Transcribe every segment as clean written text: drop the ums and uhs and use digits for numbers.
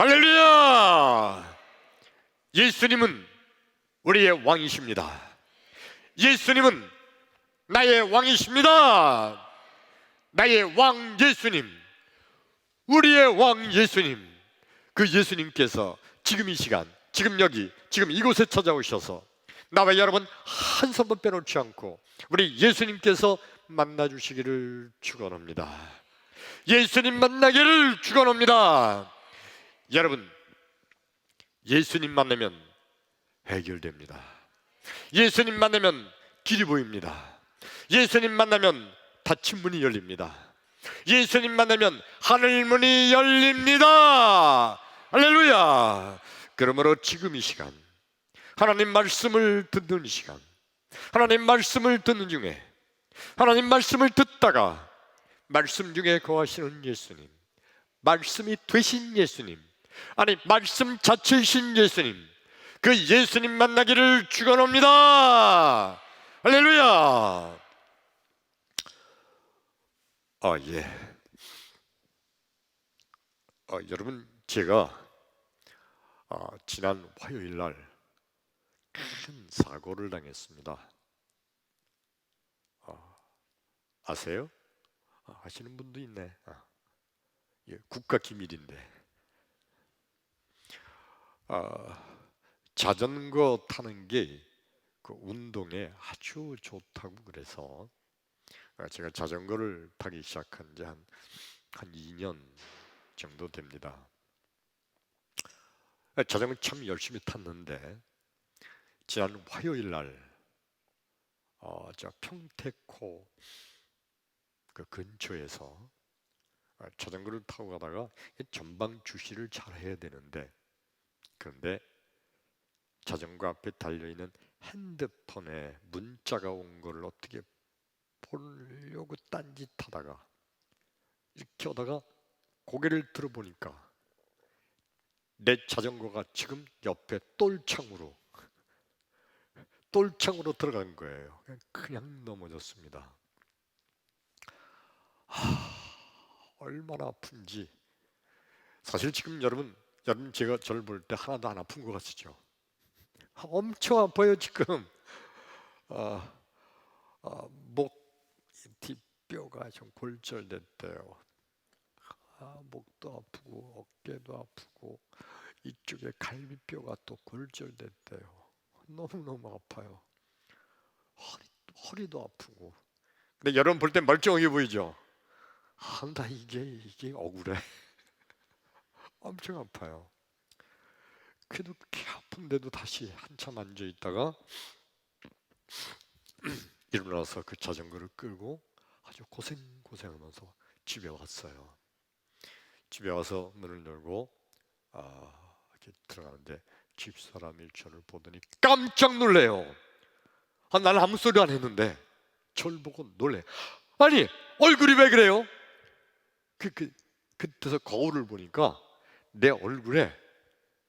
할렐루야! 예수님은 우리의 왕이십니다. 예수님은 나의 왕이십니다. 나의 왕 예수님, 우리의 왕 예수님, 그 예수님께서 지금 이 시간, 지금 여기, 지금 이곳에 찾아오셔서 나와 여러분 한 손도 빼놓지 않고 우리 예수님께서 만나주시기를 축원합니다. 예수님 만나기를 축원합니다. 여러분, 예수님 만나면 해결됩니다. 예수님 만나면 길이 보입니다. 예수님 만나면 닫힌 문이 열립니다. 예수님 만나면 하늘 문이 열립니다. 할렐루야! 그러므로 지금 이 시간, 하나님 말씀을 듣는 시간, 하나님 말씀을 듣는 중에, 하나님 말씀을 듣다가 말씀 중에 거하시는 예수님, 말씀이 되신 예수님, 아니 말씀 자체이신 예수님, 그 예수님 만나기를 축원합니다. 할렐루야! 예. 여러분, 제가 지난 화요일 날 큰 사고를 당했습니다. 아세요? 아시는 분도 있네. 국가 기밀인데, 자전거 타는 게 그 운동에 아주 좋다고 그래서 제가 자전거를 타기 시작한 지 한 2년 정도 됩니다. 자전거 참 열심히 탔는데 지난 화요일 날 저 평택호 그 근처에서 자전거를 타고 가다가 전방 주시를 잘 해야 되는데, 그런데 자전거 앞에 달려있는 핸드폰에 문자가 온 거를 어떻게 보려고 딴짓하다가 이렇게 하다가 고개를 들어보니까 내 자전거가 지금 옆에 똘창으로 들어간 거예요. 그냥 넘어졌습니다. 얼마나 아픈지. 사실 지금 여러분 제가 저를 볼 때 하나도 안 아픈 것 같으죠? 엄청 아파요 지금. 목 뒷뼈가 좀 골절됐대요. 목도 아프고 어깨도 아프고 이쪽에 갈비뼈가 또 골절됐대요. 너무너무 아파요. 허리도 아프고. 근데 여러분 볼 때 멀쩡하게 보이죠? 나 이게 억울해. 엄청 아파요. 그래도 그렇게 아픈데도 다시 한참 앉아 있다가 일어나서 그 자전거를 끌고 아주 고생하면서 집에 왔어요. 집에 와서 문을 열고 이렇게 들어가는데 집사람이 저를 보더니 깜짝 놀래요. 나는 아무 소리 안 했는데 저를 보고 놀래. 아니, 얼굴이 왜 그래요? 그때서 거울을 보니까 내 얼굴에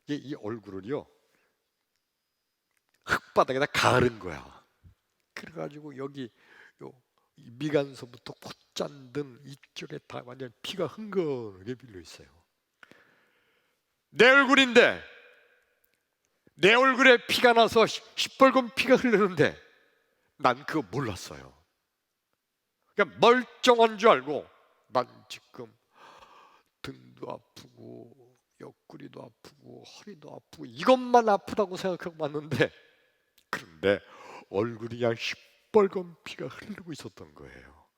이 얼굴을요 흙바닥에다 가른 거야. 그래가지고 여기 미간서부터 콧잔등 이쪽에 다 완전 피가 흥건하게 빌려 있어요. 내 얼굴인데 내 얼굴에 피가 나서 시뻘건 피가 흐르는데 난 그거 몰랐어요. 그냥 멀쩡한 줄 알고 난 지금 등도 아프고 옆구리도 아프고 허리도 아프고 이것만 아프다고 생각하고 왔는데, 그런데 얼굴이 그냥 시뻘건 피가 흐르고 있었던 거예요.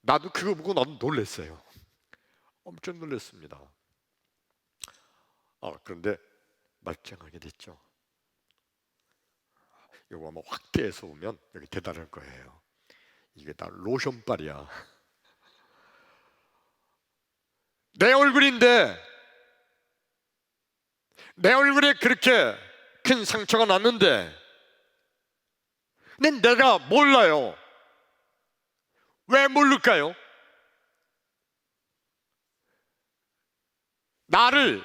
나도 그거 보고 나도 놀랐어요. 엄청 놀랐습니다. 그런데 말짱하게 됐죠. 이거 아마 확대해서 보면 여기 대단할 거예요. 이게 다 로션빨이야. 내 얼굴인데 내 얼굴에 그렇게 큰 상처가 났는데 근데 내가 몰라요. 왜 모를까요? 나를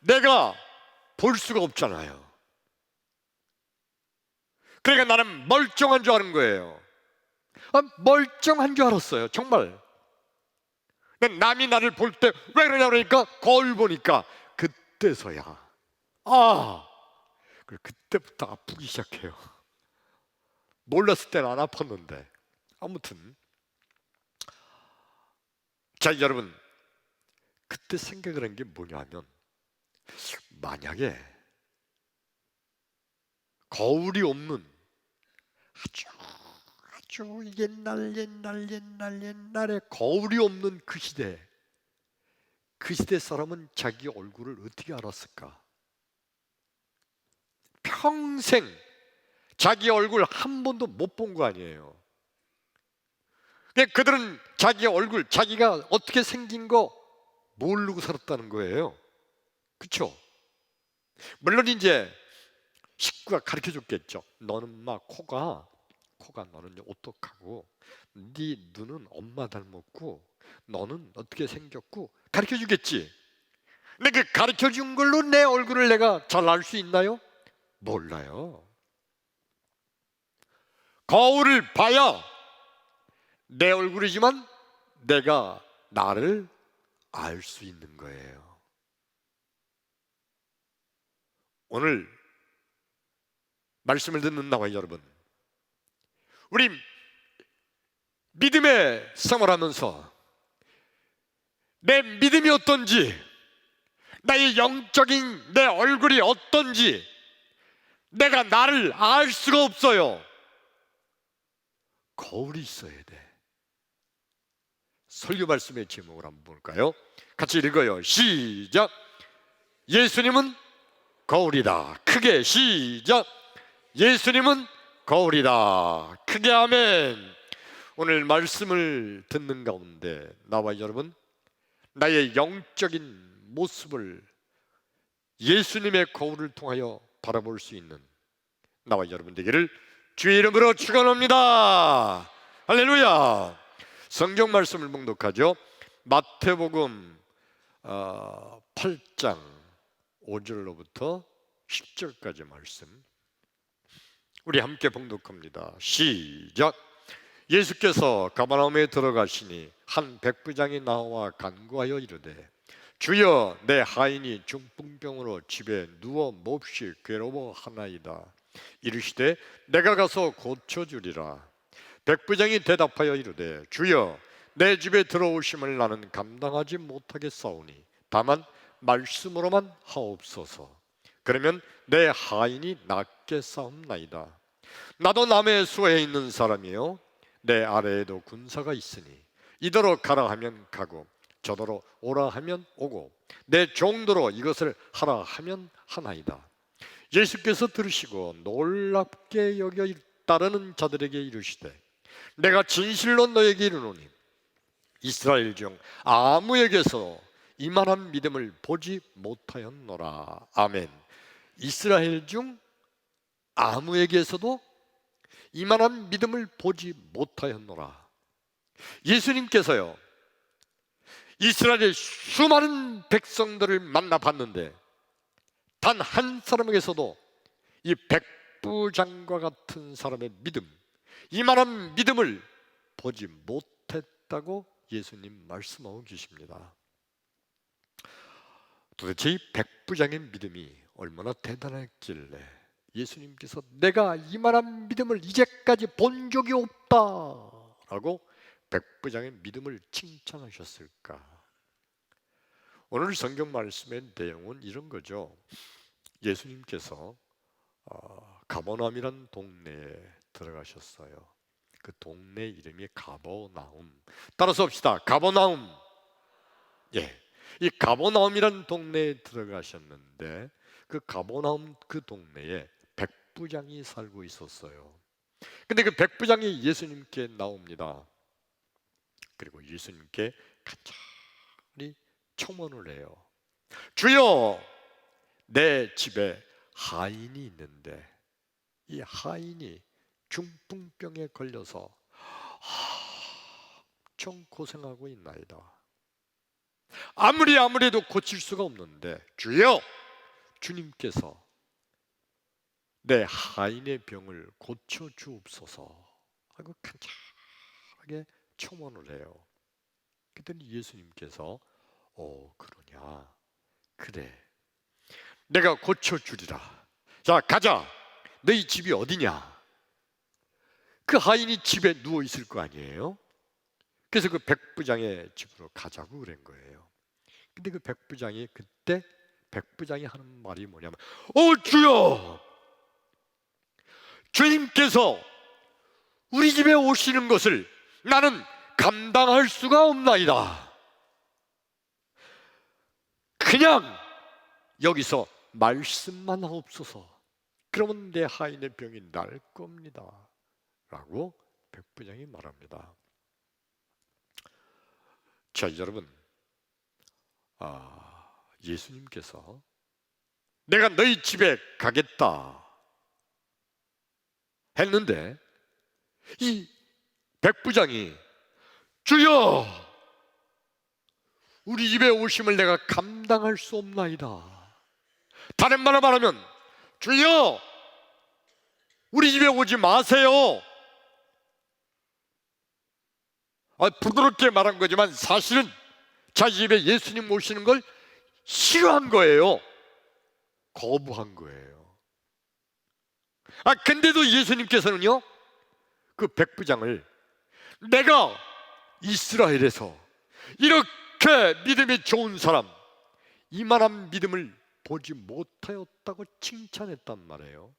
내가 볼 수가 없잖아요. 그러니까 나는 멀쩡한 줄 아는 거예요. 멀쩡한 줄 알았어요, 정말. 남이 나를 볼 때 왜 그러냐 그러니까 거울 보니까 그때서야 그때부터 아프기 시작해요. 몰랐을 때는 안 아팠는데. 아무튼 자, 여러분, 그때 생각을 한 게 뭐냐면, 만약에 거울이 없는 아주 옛날에 거울이 없는 그 시대, 그 시대 사람은 자기 얼굴을 어떻게 알았을까? 평생 자기 얼굴 한 번도 못 본 거 아니에요. 그들은 자기 얼굴, 자기가 어떻게 생긴 거 모르고 살았다는 거예요. 그렇죠? 물론 이제 식구가 가르쳐 줬겠죠. 너는 막 코가 너는 어떡하고, 네 눈은 엄마 닮았고, 너는 어떻게 생겼고 가르쳐 주겠지. 근데 그 가르쳐 준 걸로 내 얼굴을 내가 잘 알 수 있나요? 몰라요. 거울을 봐야 내 얼굴이지만 내가 나를 알 수 있는 거예요. 오늘 말씀을 듣는 나와 여러분, 우리 믿음의 생활하면서 내 믿음이 어떤지, 나의 영적인 내 얼굴이 어떤지 내가 나를 알 수가 없어요. 거울이 있어야 돼. 설교 말씀의 제목을 한번 볼까요? 같이 읽어요. 시작. 예수님은 거울이다. 크게 시작. 예수님은 거울이다. 크게 아멘. 오늘 말씀을 듣는 가운데 나와 여러분, 나의 영적인 모습을 예수님의 거울을 통하여 바라볼 수 있는 나와 여러분 되기를 주의 이름으로 축원합니다. 할렐루야. 성경 말씀을 봉독하죠. 마태복음 8장 5절로부터 10절까지 말씀 우리 함께 봉독합니다. 시작. 예수께서 가버나움에 들어가시니 한 백부장이 나와 간구하여 이르되, 주여, 내 하인이 중풍병으로 집에 누워 몹시 괴로워하나이다. 이르시되, 내가 가서 고쳐주리라. 백부장이 대답하여 이르되, 주여, 내 집에 들어오심을 나는 감당하지 못하겠사오니 다만 말씀으로만 하옵소서. 그러면 내 하인이 낫겠사옵나이다. 나도 남의 수하에 있는 사람이요, 내 아래에도 군사가 있으니 이더러 가라 하면 가고 저더러 오라 하면 오고 내 종도로 이것을 하라 하면 하나이다. 예수께서 들으시고 놀랍게 여겨 따르는 자들에게 이르시되, 내가 진실로 너에게 이르노니 이스라엘 중 아무에게서 이만한 믿음을 보지 못하였노라. 아멘. 이스라엘 중 아무에게서도 이만한 믿음을 보지 못하였노라. 예수님께서요, 이스라엘의 수많은 백성들을 만나봤는데 단 한 사람에게서도 이 백부장과 같은 사람의 믿음, 이만한 믿음을 보지 못했다고 예수님 말씀하고 계십니다. 도대체 이 백부장의 믿음이 얼마나 대단했길래 예수님께서 내가 이만한 믿음을 이제까지 본 적이 없다라고 백부장의 믿음을 칭찬하셨을까? 오늘 성경 말씀의 내용은 이런 거죠. 예수님께서 가버나움이란 동네에 들어가셨어요. 그 동네 이름이 가버나움. 따라서 합시다. 가버나움. 예, 이 가버나움이란 동네에 들어가셨는데 그 가버나움 그 동네에 백부장이 살고 있었어요. 근데 그 백부장이 예수님께 나옵니다. 그리고 예수님께 간절히 청혼을 해요. 주여, 내 집에 하인이 있는데 이 하인이 중풍병에 걸려서 엄청 고생하고 있나이다. 아무리 해도 고칠 수가 없는데 주여, 주님께서 내 하인의 병을 고쳐 주옵소서 하고 간절하게 청혼을 해요. 그랬더니 예수님께서 그러냐, 그래, 내가 고쳐주리라. 자, 가자. 너희 집이 어디냐? 그 하인이 집에 누워 있을 거 아니에요? 그래서 그 백부장의 집으로 가자고 그런 거예요. 근데 그 백부장이 그때 백부장이 하는 말이 뭐냐면, 주여, 주님께서 우리 집에 오시는 것을 나는 감당할 수가 없나이다. 그냥 여기서 말씀만 하옵소서. 그러면 내 하인의 병이 나을 겁니다 라고 백부장이 말합니다. 자, 여러분, 예수님께서 내가 너희 집에 가겠다 했는데 이 백부장이 주여, 우리 집에 오심을 내가 감당할 수 없나이다. 다른 말로 말하면 주여, 우리 집에 오지 마세요. 부드럽게 말한 거지만 사실은 자기 집에 예수님 오시는 걸 싫어한 거예요. 거부한 거예요. 근데도 예수님께서는요, 그 백부장을 내가 이스라엘에서 이렇게 믿음이 좋은 사람, 이만한 믿음을 보지 못하였다고 칭찬했단 말이에요.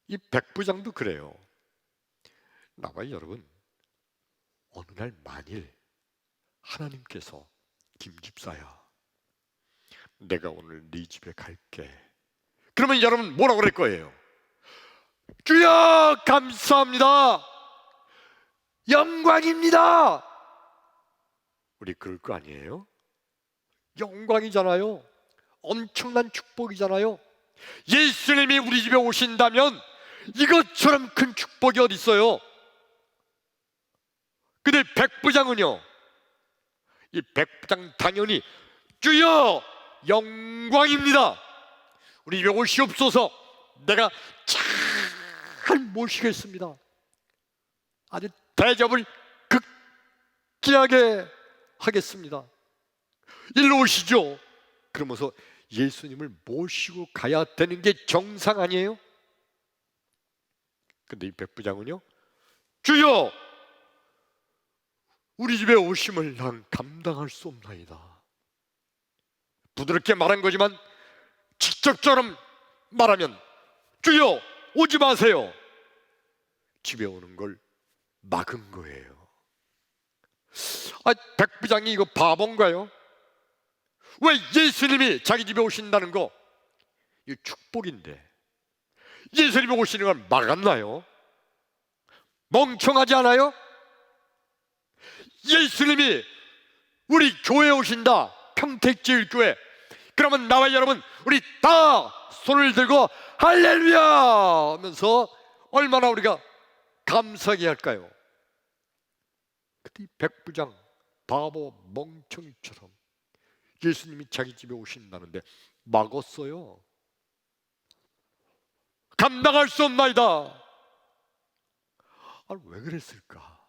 이 백부장도 그래요. 나와 여러분, 어느 날 만일 하나님께서 김집사야, 내가 오늘 네 집에 갈게. 그러면 여러분 뭐라고 그럴 거예요? 주여, 감사합니다. 영광입니다. 우리 그럴 거 아니에요? 영광이잖아요. 엄청난 축복이잖아요. 예수님이 우리 집에 오신다면 이것처럼 큰 축복이 어디 있어요? 근데 백부장은요, 이 백부장 당연히 주여, 영광입니다. 우리 집에 오시옵소서. 내가 잘 모시겠습니다. 아주 대접을 극진하게 하겠습니다. 일로 오시죠. 그러면서 예수님을 모시고 가야 되는 게 정상 아니에요? 근데 이 백부장은요, 주여, 우리 집에 오심을 난 감당할 수 없나이다. 부드럽게 말한 거지만 직접처럼 말하면 주여, 오지 마세요. 집에 오는 걸 막은 거예요. 백부장이 이거 바본가요? 왜 예수님이 자기 집에 오신다는 거, 이 축복인데 예수님이 오시는 걸 막았나요? 멍청하지 않아요? 예수님이 우리 교회에 오신다, 평택제일교회. 그러면 나와 여러분, 우리 다 손을 들고 할렐루야 하면서 얼마나 우리가 감사하게 할까요? 근데 이 백부장 바보 멍청이처럼 예수님이 자기 집에 오신다는데 막았어요. 감당할 수 없나이다. 왜 그랬을까?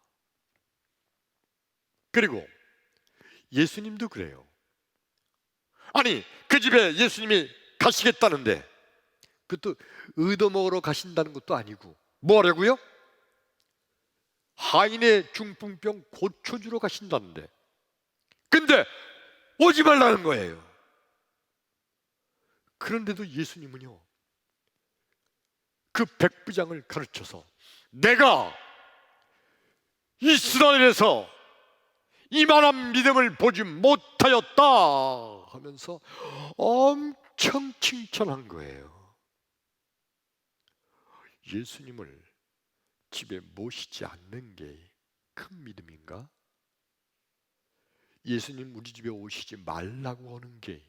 그리고 예수님도 그래요. 그 집에 예수님이 가시겠다는데 그것도 얻어먹으러 가신다는 것도 아니고 뭐 하려고요? 하인의 중풍병 고쳐주러 가신다는데, 근데 오지 말라는 거예요. 그런데도 예수님은요, 그 백부장을 가르쳐서 내가 이스라엘에서 이만한 믿음을 보지 못하였다 하면서 엄청 칭찬한 거예요. 예수님을 집에 모시지 않는 게 큰 믿음인가? 예수님 우리 집에 오시지 말라고 하는 게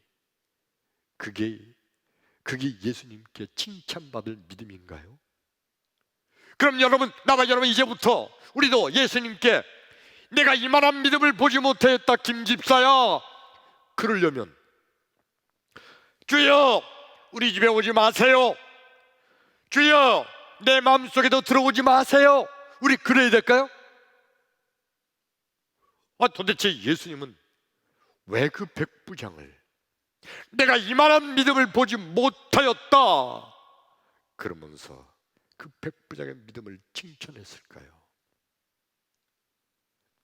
그게 예수님께 칭찬받을 믿음인가요? 그럼 여러분, 나와 여러분, 이제부터 우리도 예수님께 내가 이만한 믿음을 보지 못했다 김집사야, 그러려면 주여, 우리 집에 오지 마세요. 주여, 내 마음속에도 들어오지 마세요. 우리 그래야 될까요? 도대체 예수님은 왜 그 백부장을 내가 이만한 믿음을 보지 못하였다 그러면서 그 백부장의 믿음을 칭찬했을까요?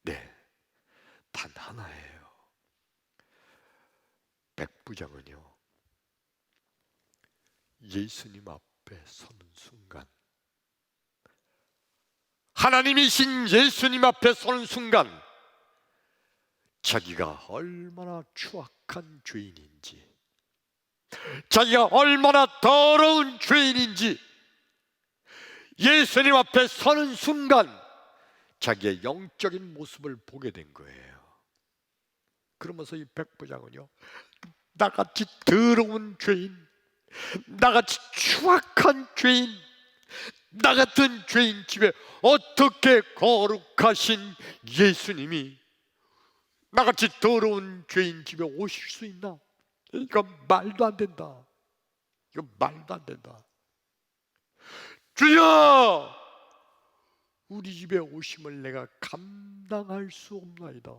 네, 단 하나예요. 백부장은요, 예수님 앞에 서는 순간, 하나님이신 예수님 앞에 서는 순간 자기가 얼마나 추악한 죄인인지, 자기가 얼마나 더러운 죄인인지 예수님 앞에 서는 순간 자기의 영적인 모습을 보게 된 거예요. 그러면서 이 백부장은요, 나같이 더러운 죄인, 나같이 추악한 죄인, 나 같은 죄인 집에 어떻게 거룩하신 예수님이 나같이 더러운 죄인 집에 오실 수 있나? 이건 말도 안 된다. 이건 말도 안 된다. 주여, 우리 집에 오심을 내가 감당할 수 없나이다.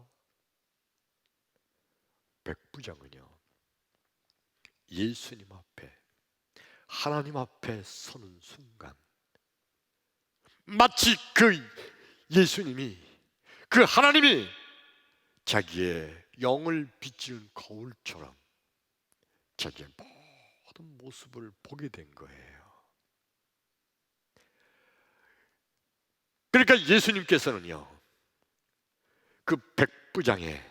백부장은요, 예수님 앞에, 하나님 앞에 서는 순간 마치 그 예수님이, 그 하나님이 자기의 영을 비치는 거울처럼 자기의 모든 모습을 보게 된 거예요. 그러니까 예수님께서는요, 그 백부장의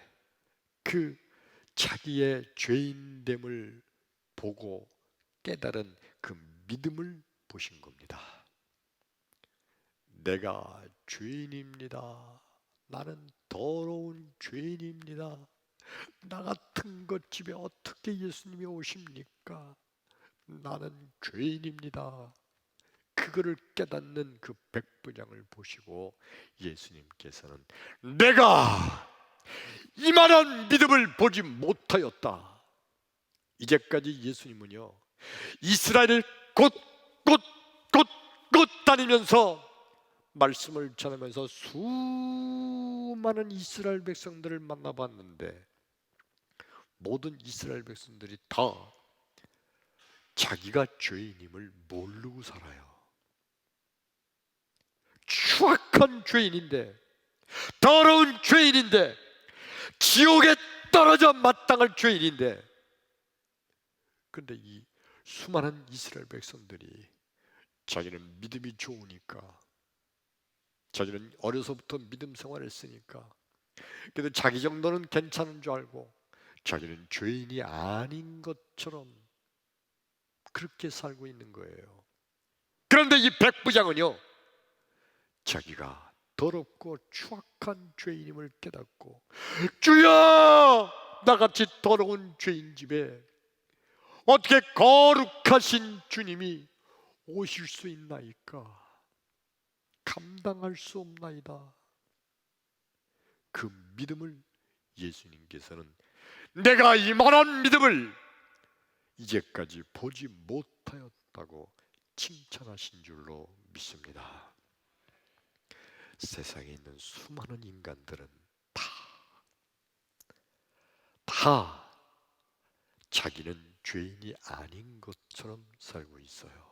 그 자기의 죄인됨을 보고 깨달은 그 믿음을 보신 겁니다. 내가 죄인입니다. 나는 더러운 죄인입니다. 나 같은 것 집에 어떻게 예수님이 오십니까? 나는 죄인입니다. 그거를 깨닫는 그 백부장을 보시고 예수님께서는 내가 이만한 믿음을 보지 못하였다. 이제까지 예수님은요, 이스라엘을 곳 다니면서 말씀을 전하면서 수많은 이스라엘 백성들을 만나봤는데 모든 이스라엘 백성들이 다 자기가 죄인임을 모르고 살아요. 추악한 죄인인데, 더러운 죄인인데, 지옥에 떨어져 마땅할 죄인인데, 그런데 이 수많은 이스라엘 백성들이 자기는 믿음이 좋으니까, 자기는 어려서부터 믿음 생활을 했으니까, 그래도 자기 정도는 괜찮은 줄 알고 자기는 죄인이 아닌 것처럼 그렇게 살고 있는 거예요. 그런데 이 백부장은요, 자기가 더럽고 추악한 죄인임을 깨닫고, 주여, 나같이 더러운 죄인 집에 어떻게 거룩하신 주님이 오실 수 있나이까? 감당할 수 없나이다. 그 믿음을 예수님께서는 내가 이만한 믿음을 이제까지 보지 못하였다고 칭찬하신 줄로 믿습니다. 세상에 있는 수많은 인간들은 다 자기는 죄인이 아닌 것처럼 살고 있어요.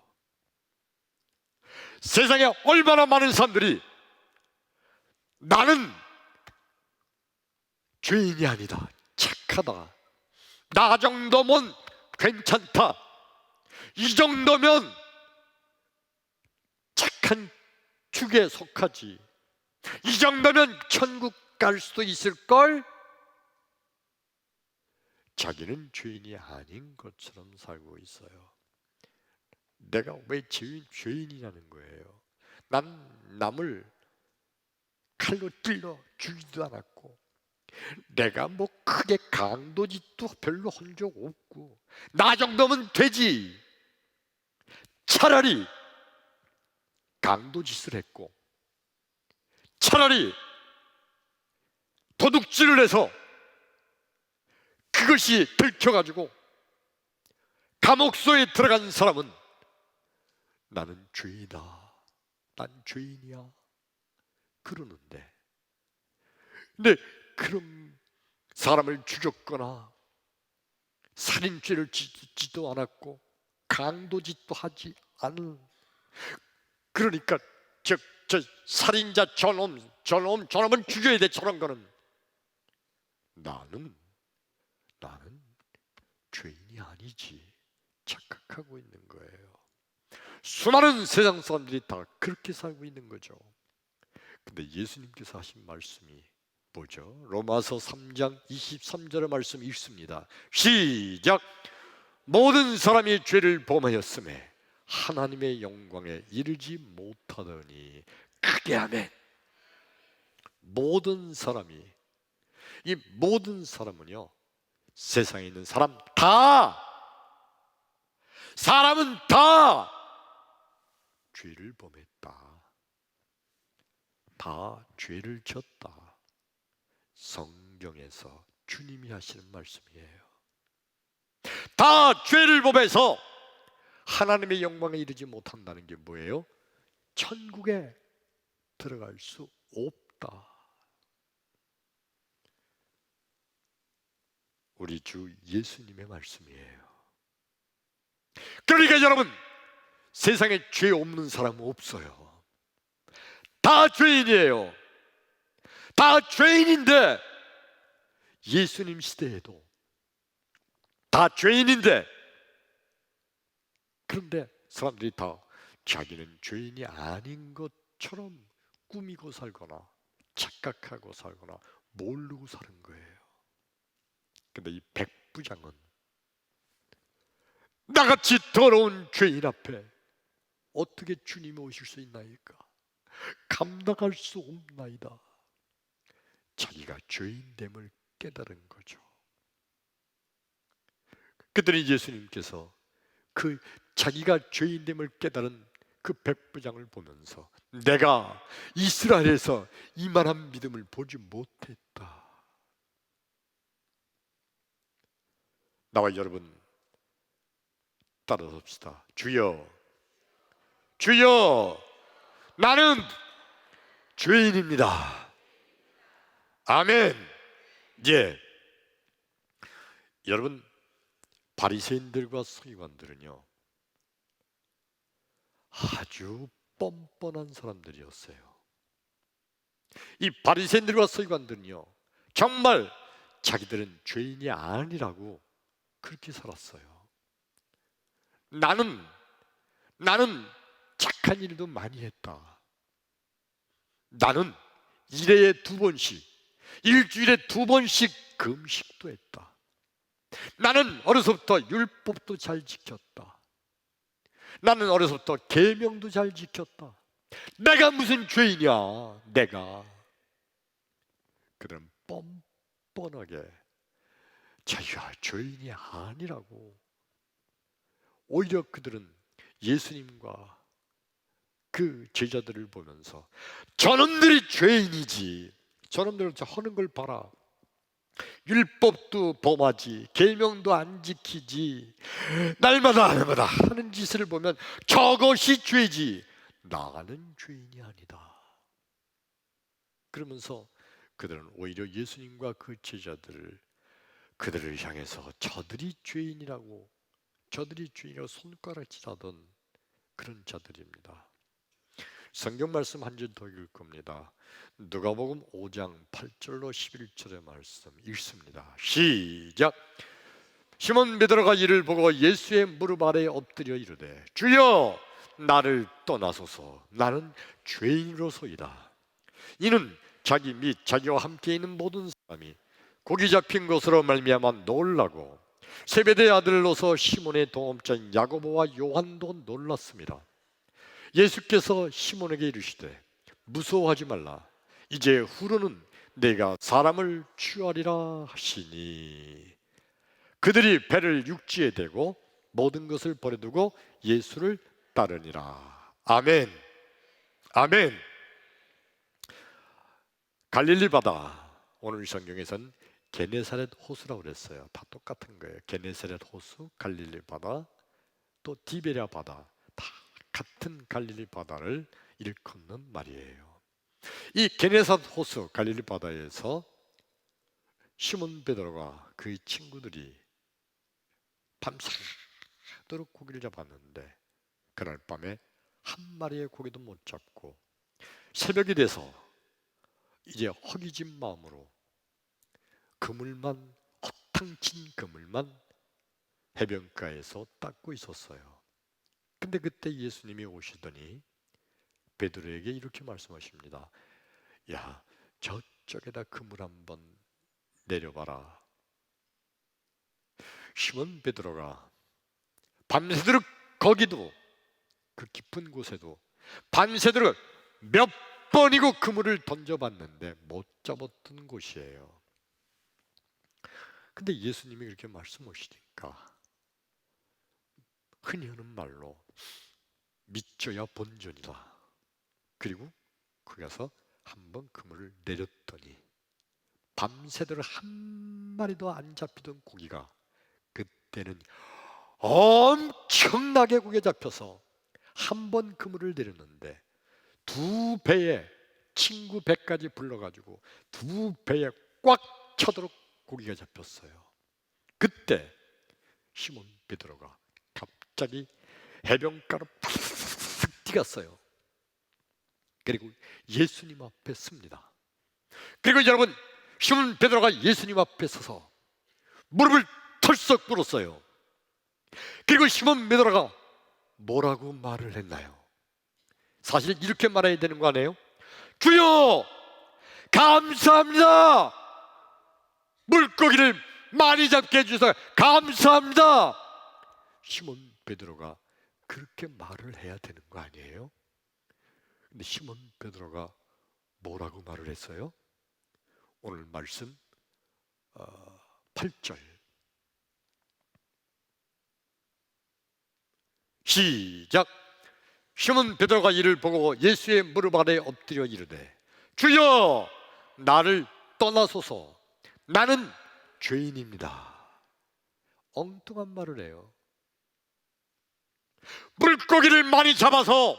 세상에 얼마나 많은 사람들이 나는 죄인이 아니다, 착하다, 나 정도면 괜찮다, 이 정도면 착한 축에 속하지, 이 정도면 천국 갈 수도 있을걸? 자기는 죄인이 아닌 것처럼 살고 있어요. 내가 왜 죄인이냐는 거예요. 난 남을 칼로 찔러 죽이지도 않았고, 내가 뭐 크게 강도짓도 별로 한 적 없고, 나 정도면 되지. 차라리 강도짓을 했고, 차라리 도둑질을 해서 그것이 들켜가지고 감옥소에 들어간 사람은 나는 죄이다, 난 죄인이야 그러는데, 근데 그런 사람을 죽였거나 살인죄를 짓지도 않았고 강도짓도 하지 않은, 그러니까 저 살인자 저놈은 죽여야 돼. 저런 거는 나는 죄인이 아니지 착각하고 있는 거예요. 수많은 세상 사람들이 다 그렇게 살고 있는 거죠. 근데 예수님께서 하신 말씀이 뭐죠? 로마서 3장 23절의 말씀 읽습니다. 시작. 모든 사람이 죄를 범하였음에 하나님의 영광에 이르지 못하더니. 크게 아멘. 모든 사람이, 이 모든 사람은요, 세상에 있는 사람 다, 사람은 다 죄를 범했다. 다 죄를 졌다. 성경에서 주님이 하시는 말씀이에요. 다 죄를 범해서 하나님의 영광에 이르지 못한다는 게 뭐예요? 천국에 들어갈 수 없다. 우리 주 예수님의 말씀이에요. 그러니까 여러분, 세상에 죄 없는 사람은 없어요. 다 죄인이에요. 다 죄인인데, 예수님 시대에도 다 죄인인데, 그런데 사람들이 다 자기는 죄인이 아닌 것처럼 꾸미고 살거나 착각하고 살거나 모르고 사는 거예요. 근데 이 백부장은 나같이 더러운 죄인 앞에 어떻게 주님이 오실 수 있나이까? 감당할 수 없나이다. 자기가 죄인됨을 깨달은 거죠. 그랬더니 예수님께서 그 자기가 죄인됨을 깨달은 그 백부장을 보면서 내가 이스라엘에서 이만한 믿음을 보지 못했다. 나와 여러분 따라섭시다. 주여, 주여, 나는 죄인입니다. 아멘. 예. 여러분, 바리새인들과 서기관들은요, 아주 뻔뻔한 사람들이었어요. 이 바리새인들과 서기관들은요, 정말 자기들은 죄인이 아니라고 그렇게 살았어요. 나는 착한 일도 많이 했다. 나는 일주일에 2번씩 금식도 했다. 나는 어려서부터 율법도 잘 지켰다. 나는 어려서부터 계명도 잘 지켰다. 내가 무슨 죄이냐, 내가. 그들은 뻔뻔하게 자기가 죄인이 아니라고. 오히려 그들은 예수님과 그 제자들을 보면서 저놈들이 죄인이지, 저놈들 하는 걸 봐라, 율법도 범하지, 계명도 안 지키지, 날마다 하는 짓을 보면 저것이 죄지, 나는 죄인이 아니다. 그러면서 그들은 오히려 예수님과 그 제자들을, 그들을 향해서 저들이 죄인이라고 손가락질하던 그런 자들입니다. 성경 말씀 한 절 더 읽을 겁니다. 누가복음 5장 8절로 11절의 말씀 읽습니다. 시작. 시몬 베드로가 이를 보고 예수의 무릎 아래에 엎드려 이르되 주여 나를 떠나소서, 나는 죄인으로소이다. 이는 자기 및 자기와 함께 있는 모든 사람이 고기 잡힌 것으로 말미암아 놀라고 세베대의 아들로서 시몬의 동업자인 야고보와 요한도 놀랐습니다. 예수께서 시몬에게 이르시되 무서워하지 말라, 이제 후로는 내가 사람을 취하리라 하시니. 그들이 배를 육지에 대고 모든 것을 버려두고 예수를 따르니라. 아멘. 아멘. 갈릴리 바다, 오늘 성경에서는 게네사렛 호수라고 그랬어요. 다 똑같은 거예요. 게네사렛 호수, 갈릴리 바다, 또 디베랴 바다, 다 같은 갈릴리 바다를 일컫는 말이에요. 이 게네사렛 호수, 갈릴리 바다에서 시몬 베드로가 그의 친구들이 밤새도록 고기를 잡았는데 그날 밤에 한 마리의 고기도 못 잡고 새벽이 돼서 이제 허기진 마음으로 그물만, 허탕친 그물만 해변가에서 닦고 있었어요. 근데 그때 예수님이 오시더니 베드로에게 이렇게 말씀하십니다. 야, 저쪽에다 그물 한번 내려봐라. 시몬 베드로가 밤새도록 거기도 그 깊은 곳에도 밤새도록 몇 번이고 그물을 던져봤는데 못 잡았던 곳이에요. 근데 예수님이 그렇게 말씀하시니까 흔히 하는 말로 믿져야 본전이다. 그리고 거기 가서 한번 그물을 내렸더니 밤새도록 한 마리도 안 잡히던 고기가 그때는 엄청나게 고기가 잡혀서 한 번 그물을 내렸는데 두 배에 친구 배까지 불러가지고 두 배에 꽉 차도록 고기가 잡혔어요. 그때 시몬 베드로가 갑자기 해변가로 팍 뛰었어요. 그리고 예수님 앞에 섭니다. 그리고 여러분, 시몬 베드로가 예수님 앞에 서서 무릎을 털썩 꿇었어요. 그리고 시몬 베드로가 뭐라고 말을 했나요? 사실 이렇게 말해야 되는 거 아니에요? 주여, 감사합니다. 물고기를 많이 잡게 해주셔서 감사합니다. 시몬 베드로가 그렇게 말을 해야 되는 거 아니에요? 근데 시몬 베드로가 뭐라고 말을 했어요? 오늘 말씀 8절 시작. 시몬 베드로가 이를 보고 예수의 무릎 아래 엎드려 이르되 주여, 나를 떠나소서, 나는 죄인입니다. 엉뚱한 말을 해요. 물고기를 많이 잡아서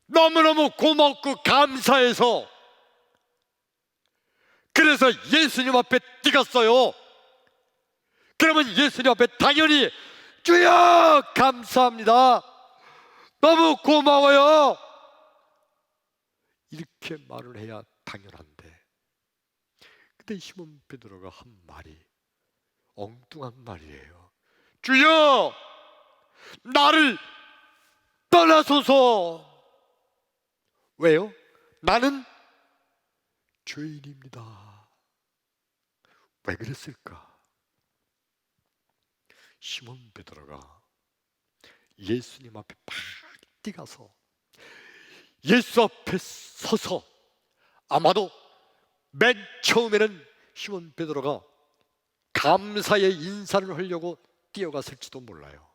너무너무 고맙고 감사해서 그래서 예수님 앞에 뛰었어요. 그러면 예수님 앞에 당연히 주여, 감사합니다, 너무 고마워요, 이렇게 말을 해야 당연한데, 근데 시몬 베드로가 한 말이 엉뚱한 말이에요. 주여, 나를 떠나소서. 왜요? 나는 죄인입니다. 왜 그랬을까? 시몬 베드로가 예수님 앞에 팍 뛰어가서 예수 앞에 서서 아마도 맨 처음에는 시몬 베드로가 감사의 인사를 하려고 뛰어갔을지도 몰라요.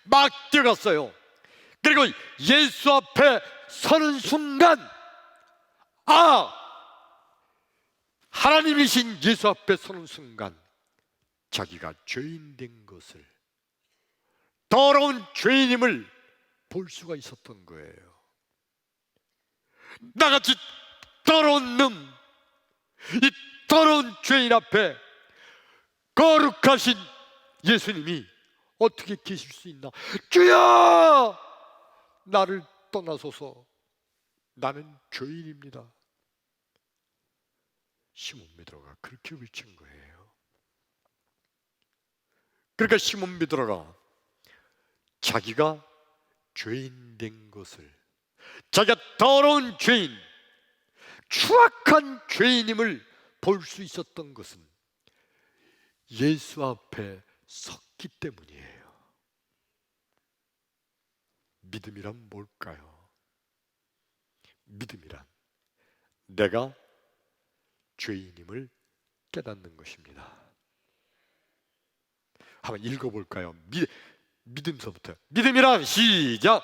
막 뛰어갔어요. 그리고 예수 앞에 서는 순간, 아, 하나님이신 예수 앞에 서는 순간 자기가 죄인 된 것을, 더러운 죄인임을 볼 수가 있었던 거예요. 나같이 더러운 놈, 이 더러운 죄인 앞에 거룩하신 예수님이 어떻게 계실 수 있나? 주여, 나를 떠나소서, 나는 죄인입니다. 시몬 베드로가 그렇게 외친 거예요. 그러니까 시몬 베드로가 자기가 죄인 된 것을, 자기가 더러운 죄인, 추악한 죄인임을 볼 수 있었던 것은 예수 앞에 섰기 때문이에요. 믿음이란 뭘까요? 믿음이란 내가 죄인임을 깨닫는 것입니다. 한번 읽어볼까요? 믿음서부터. 믿음이란, 시작.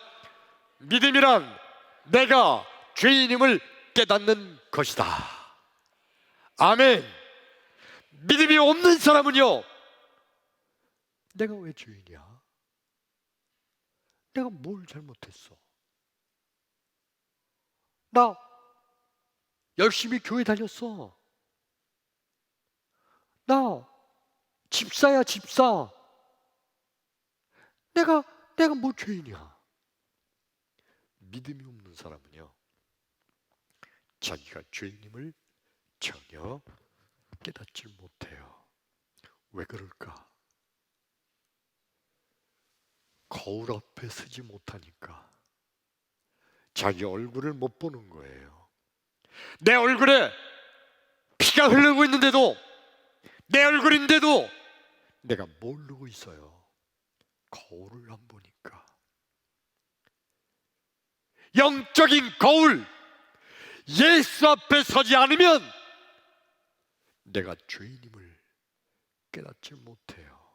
믿음이란 내가 죄인임을 깨닫는 것이다. 아멘. 믿음이 없는 사람은요, 내가 왜 죄인이야? 내가 뭘 잘못했어? 나 열심히 교회 다녔어. 나 집사야, 집사. 내가 뭐 죄인이야. 믿음이 없는 사람은요, 자기가 죄인임을 전혀 깨닫지 못해요. 왜 그럴까? 거울 앞에 서지 못하니까 자기 얼굴을 못 보는 거예요. 내 얼굴에 피가 흐르고 있는데도, 내 얼굴인데도 내가 모르고 있어요. 거울을 안 보니까. 영적인 거울, 예수 앞에 서지 않으면 내가 죄인임을 깨닫지 못해요.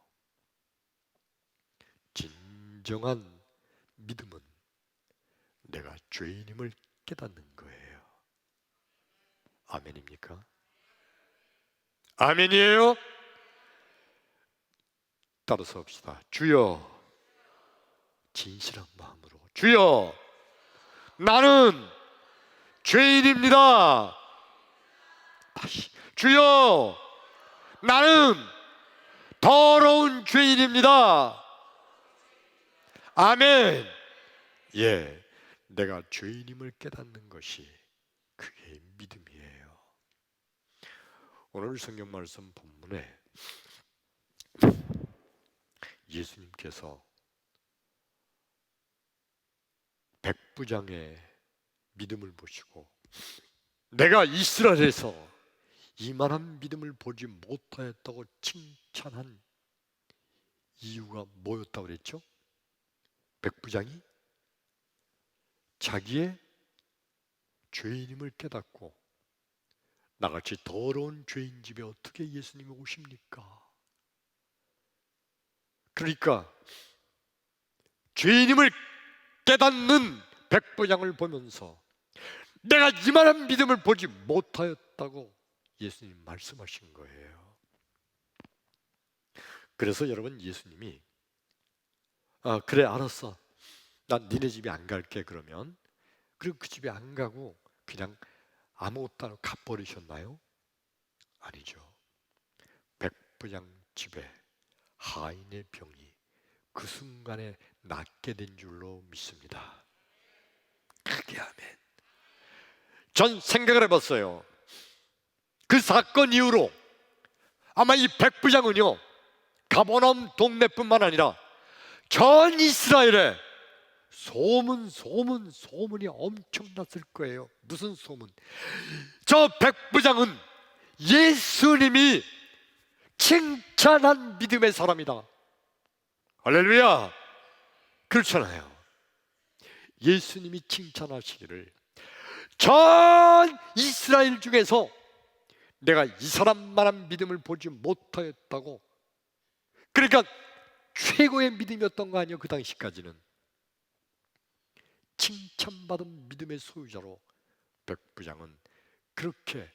진정한 믿음은 내가 죄인임을 깨닫는 거예요. 아멘입니까? 아멘이에요? 따라서 합시다. 주여, 진실한 마음으로, 주여, 나는 죄인입니다. 다시, 주여, 나는 더러운 죄인입니다. 아멘. 예, 내가 죄인임을 깨닫는 것이 그게 믿음이에요. 오늘 성경 말씀 본문에 예수님께서 백부장의 믿음을 보시고 내가 이스라엘에서 이만한 믿음을 보지 못하였다고 칭찬한 이유가 뭐였다고 그랬죠? 백부장이 자기의 죄인임을 깨닫고 나같이 더러운 죄인 집에 어떻게 예수님이 오십니까? 그러니까 죄인임을 깨닫는 백부장을 보면서 내가 이만한 믿음을 보지 못하였다고 예수님 말씀하신 거예요. 그래서 여러분, 예수님이 그래, 알았어, 난 니네 집에 안 갈게 그러면, 그리고 그 집에 안 가고 그냥 아무것도 안 하고 가버리셨나요? 아니죠. 백부장 집에 하인의 병이 그 순간에 낫게 된 줄로 믿습니다. 크게 아멘. 전 생각을 해봤어요. 그 사건 이후로 아마 이 백부장은요, 가버나움 동네뿐만 아니라 전 이스라엘에 소문이 엄청났을 거예요. 무슨 소문? 저 백부장은 예수님이 칭찬한 믿음의 사람이다. 할렐루야. 그렇잖아요. 예수님이 칭찬하시기를 전 이스라엘 중에서 내가 이 사람만한 믿음을 보지 못하였다고. 그러니까 최고의 믿음이었던 거 아니에요? 그 당시까지는 칭찬받은 믿음의 소유자로 백부장은 그렇게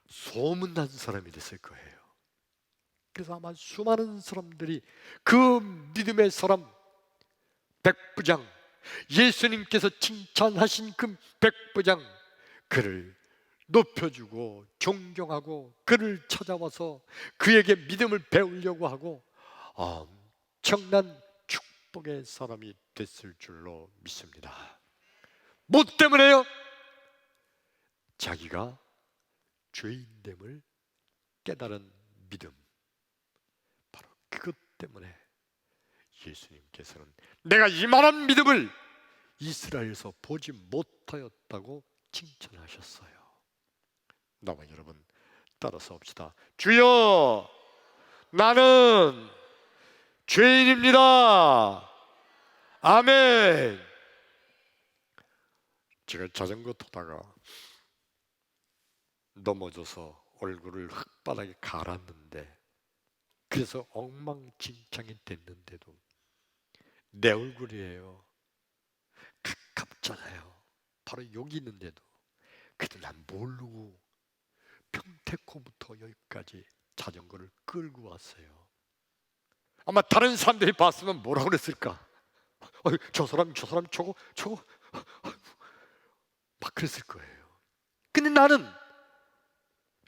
소문난 사람이 됐을 거예요. 그래서 아마 수많은 사람들이 그 믿음의 사람 백부장, 예수님께서 칭찬하신 그 백부장, 그를 높여주고 존경하고 그를 찾아와서 그에게 믿음을 배우려고 하고 엄청난 축복의 사람이 됐을 줄로 믿습니다. 뭐 때문에요? 자기가 죄인됨을 깨달은 믿음, 바로 그것 때문에 예수님께서는 내가 이만한 믿음을 이스라엘에서 보지 못하였다고 칭찬하셨어요. 나와 여러분 따라서 합시다. 주여, 나는 죄인입니다. 아멘. 제가 자전거 타다가 넘어져서 얼굴을 흙바닥에 갈았는데, 그래서 엉망진창이 됐는데도 내 얼굴이에요. 가깝잖아요. 바로 여기 있는데도. 그래도 난 모르고 평택호부터 여기까지 자전거를 끌고 왔어요. 아마 다른 사람들이 봤으면 뭐라고 그랬을까? 저 사람 저거 막 그랬을 거예요. 근데 나는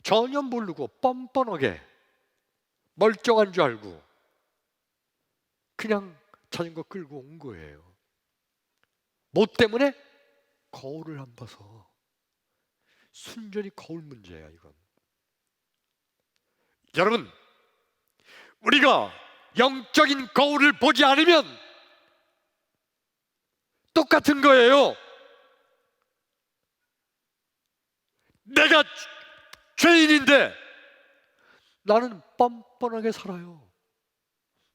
전혀 모르고 뻔뻔하게 멀쩡한 줄 알고 그냥 자전거 끌고 온 거예요. 뭐 때문에? 거울을 안 봐서. 순전히 거울 문제야, 이건. 여러분, 우리가 영적인 거울을 보지 않으면 똑같은 거예요. 내가 죄인인데 나는 뻔뻔하게 살아요.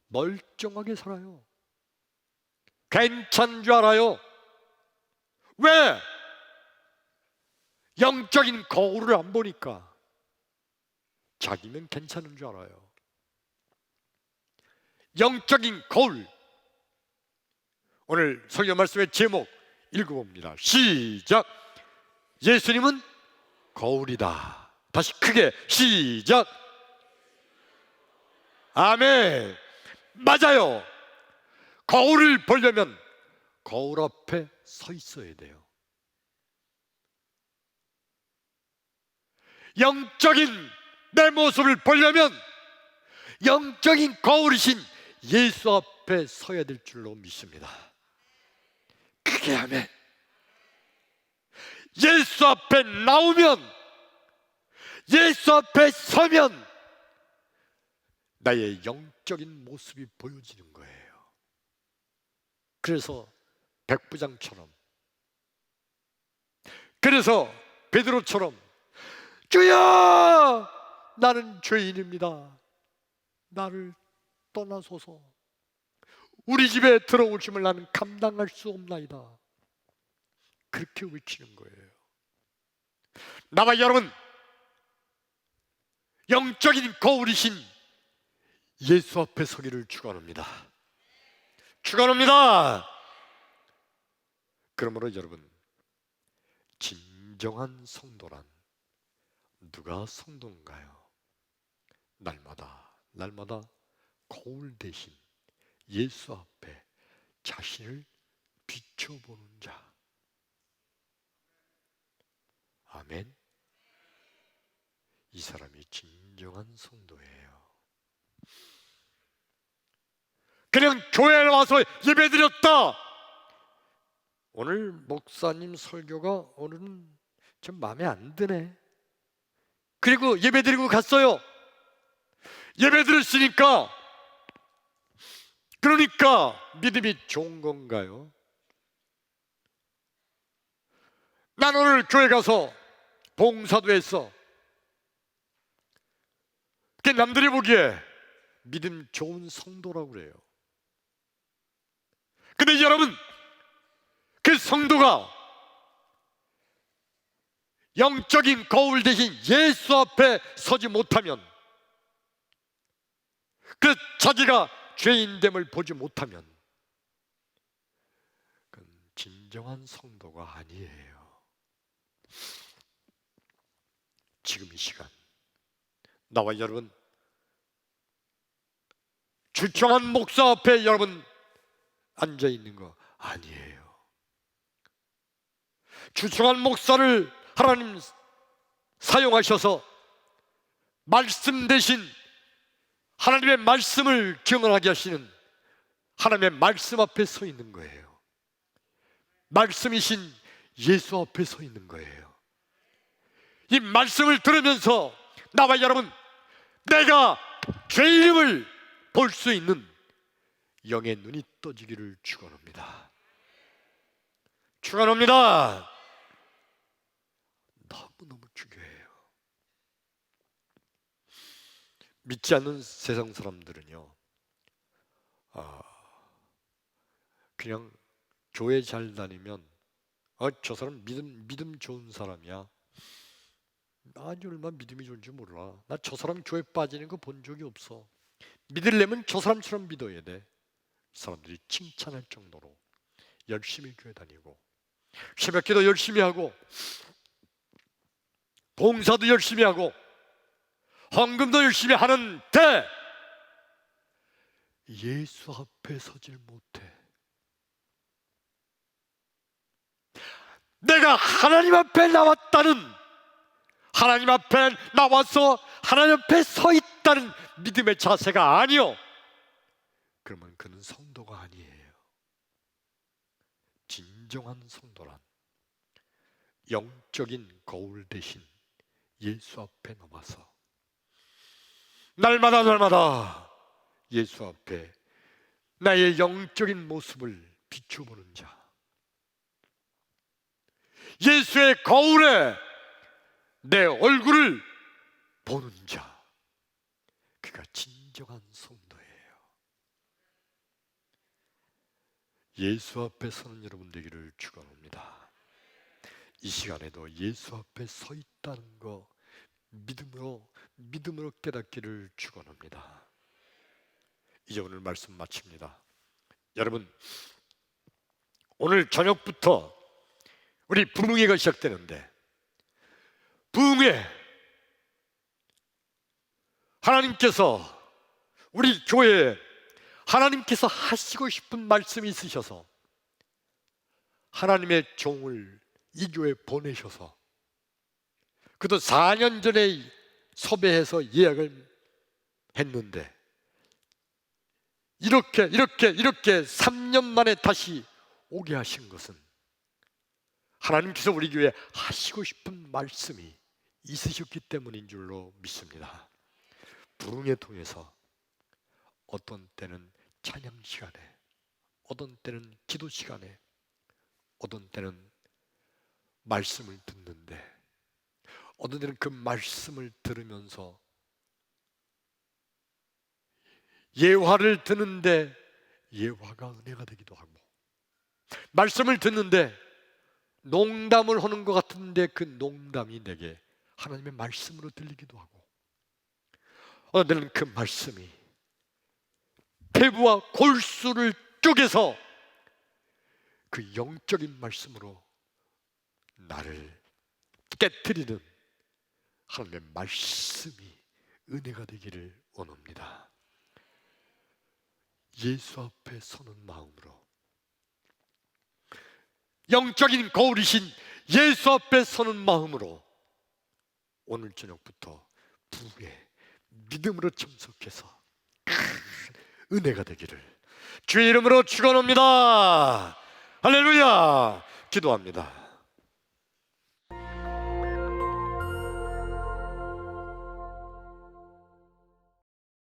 멀쩡하게 살아요. 괜찮은 줄 알아요. 왜? 영적인 거울을 안 보니까 자기는 괜찮은 줄 알아요. 영적인 거울. 오늘 성경 말씀의 제목 읽어봅니다. 시작. 예수님은 거울이다. 다시 크게 시작. 아멘. 맞아요. 거울을 보려면 거울 앞에 서 있어야 돼요. 영적인 내 모습을 보려면 영적인 거울이신 예수 앞에 서야 될 줄로 믿습니다. 크게 아멘. 예수 앞에 나오면, 예수 앞에 서면 나의 영적인 모습이 보여지는 거예요. 그래서 백부장처럼, 그래서 베드로처럼 주여 나는 죄인입니다. 나를 떠나소서. 우리 집에 들어오심을 나는 감당할 수 없나이다. 그렇게 외치는 거예요. 나와 여러분, 영적인 거울이신 예수 앞에 서기를 축원합니다. 축원합니다. 그러므로 여러분, 진정한 성도란 누가 성도인가요? 날마다 거울 대신 예수 앞에 자신을 비춰보는 자. 아멘. 이 사람이 진정한 성도예요. 그냥 교회에 와서 예배드렸다. 오늘 목사님 설교가 오늘은 좀 마음에 안 드네. 그리고 예배드리고 갔어요. 예배드렸으니까 그러니까 믿음이 좋은 건가요? 난 오늘 교회 가서 봉사도 했어. 그게 남들이 보기에 믿음 좋은 성도라고 그래요. 근데 여러분, 그 성도가 영적인 거울 대신 예수 앞에 서지 못하면, 그 자기가 죄인됨을 보지 못하면 그건 진정한 성도가 아니에요. 지금 이 시간 나와 여러분, 주청한 목사 앞에 여러분 앉아 있는 거 아니에요. 주청한 목사를 하나님 사용하셔서 말씀 대신 하나님의 말씀을 경험하게 하시는 하나님의 말씀 앞에 서 있는 거예요. 말씀이신 예수 앞에 서 있는 거예요. 이 말씀을 들으면서 나와 여러분, 내가 죄인임을 볼 수 있는 영의 눈이 떠지기를 축원합니다. 축원합니다. 너무너무 중요해요. 믿지 않는 세상 사람들은요, 그냥 교회 잘 다니면 저 사람 믿음 좋은 사람이야. 아니 얼마나 믿음이 좋은지 몰라. 나 저 사람 교회 빠지는 거 본 적이 없어. 믿으려면 저 사람처럼 믿어야 돼. 사람들이 칭찬할 정도로 열심히 교회 다니고 새벽기도 열심히 하고 봉사도 열심히 하고 헌금도 열심히 하는데 예수 앞에 서질 못해. 내가 하나님 앞에 나왔다는 하나님 앞에 나와서 하나님 앞에 서 있다는 믿음의 자세가 아니요, 그러면 그는 성도가 아니에요. 진정한 성도란 영적인 거울 대신 예수 앞에 나와서 날마다 예수 앞에 나의 영적인 모습을 비춰보는 자, 예수의 거울에 내 얼굴을 보는 자, 그가 진정한 성도예요. 예수 앞에 서는 여러분 되기를 축원합니다. 이 시간에도 예수 앞에 서 있다는 거 믿음으로 깨닫기를 축원합니다. 이제 오늘 말씀 마칩니다. 여러분, 오늘 저녁부터 우리 부흥회가 시작되는데, 부흥회 하나님께서 우리 교회에 하나님께서 하시고 싶은 말씀이 있으셔서 하나님의 종을 이 교회에 보내셔서, 그도 4년 전에 섭외해서 예약을 했는데 이렇게 3년 만에 다시 오게 하신 것은 하나님께서 우리 교회에 하시고 싶은 말씀이 있으셨기 때문인 줄로 믿습니다. 부흥회 통해서 어떤 때는 찬양 시간에, 어떤 때는 기도 시간에, 어떤 때는 말씀을 듣는데, 어떤 때는 그 말씀을 들으면서 예화를 듣는데 예화가 은혜가 되기도 하고, 말씀을 듣는데 농담을 하는 것 같은데 그 농담이 내게 하나님의 말씀으로 들리기도 하고, 어떤 때는 그 말씀이 폐부와 골수를 쪼개서 그 영적인 말씀으로 나를 깨트리는 하나님의 말씀이 은혜가 되기를 원합니다. 예수 앞에 서는 마음으로, 영적인 거울이신 예수 앞에 서는 마음으로 오늘 저녁부터 부흥에 믿음으로 참석해서 큰 은혜가 되기를 주의 이름으로 축원합니다. 할렐루야. 기도합니다.